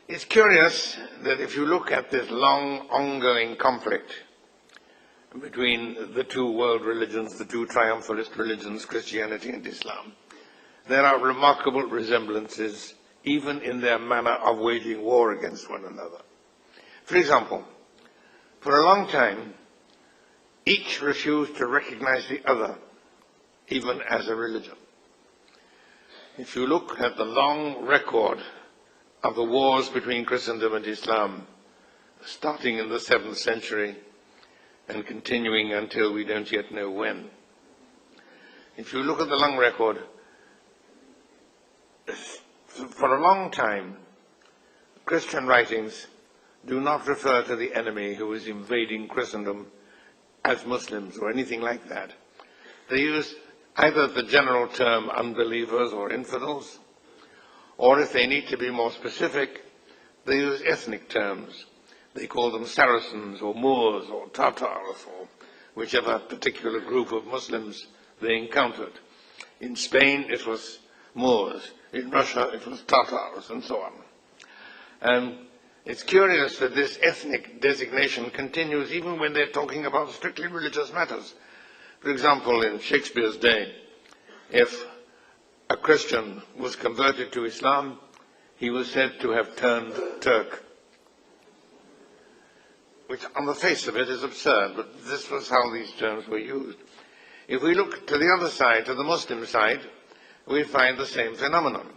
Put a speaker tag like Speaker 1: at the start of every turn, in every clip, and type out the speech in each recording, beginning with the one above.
Speaker 1: It's curious that if you look at this long ongoing conflict between the two world religions, the two triumphalist religions, Christianity and Islam, there are remarkable resemblances even in their manner of waging war against one another. For example, for a long time, each refused to recognize the other, even as a religion. If you look at the long record of the wars between Christendom and Islam, starting in the 7th century and continuing until we don't yet know when. If you look at the long record, for a long time, Christian writings do not refer to the enemy who is invading Christendom as Muslims or anything like that. They use either the general term unbelievers or infidels, or if they need to be more specific, they use ethnic terms. They call them Saracens or Moors or Tatars or whichever particular group of Muslims they encountered. In Spain it was Moors, in Russia it was Tatars, and so on. And it's curious that this ethnic designation continues even when they're talking about strictly religious matters. For example, in Shakespeare's day, if a Christian was converted to Islam, he was said to have turned Turk, which on the face of it is absurd, but this was how these terms were used. If we look to the other side, to the Muslim side, we find the same phenomenon.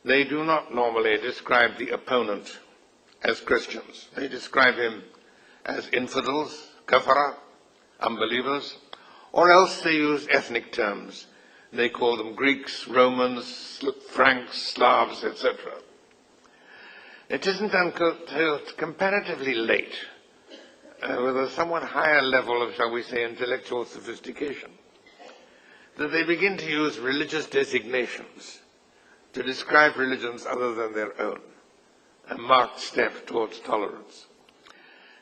Speaker 1: They do not normally describe the opponent as Christians. They describe him as infidels, kafara, unbelievers, or else they use ethnic terms. They call them Greeks, Romans, Franks, Slavs, etc. It isn't until comparatively late, with a somewhat higher level of, shall we say, intellectual sophistication, that they begin to use religious designations to describe religions other than their own, a marked step towards tolerance.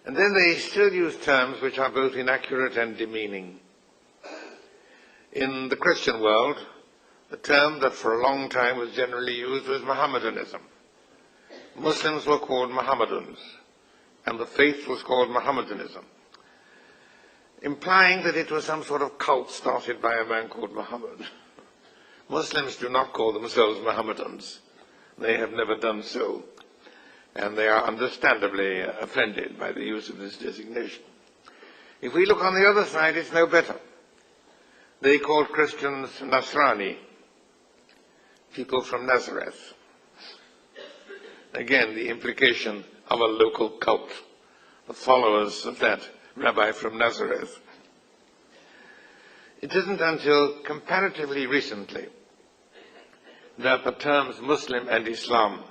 Speaker 1: And then they still use terms which are both inaccurate and demeaning. In the Christian world, the term that for a long time was generally used was Mohammedanism. Muslims were called Mohammedans, and the faith was called Mohammedanism, implying that it was some sort of cult started by a man called Muhammad. Muslims do not call themselves Mohammedans. They have never done so, and they are understandably offended by the use of this designation. If we look on the other side, it's no better. They called Christians Nasrani, people from Nazareth. Again, the implication of a local cult, the followers of that rabbi from Nazareth. It isn't until comparatively recently that the terms Muslim and Islam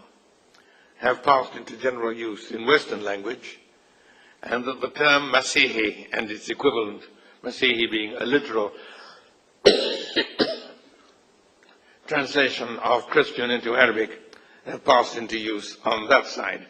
Speaker 1: have passed into general use in Western language, and that the term Masihi and its equivalent, Masihi being a literal translation of Christian into Arabic, have passed into use on that side.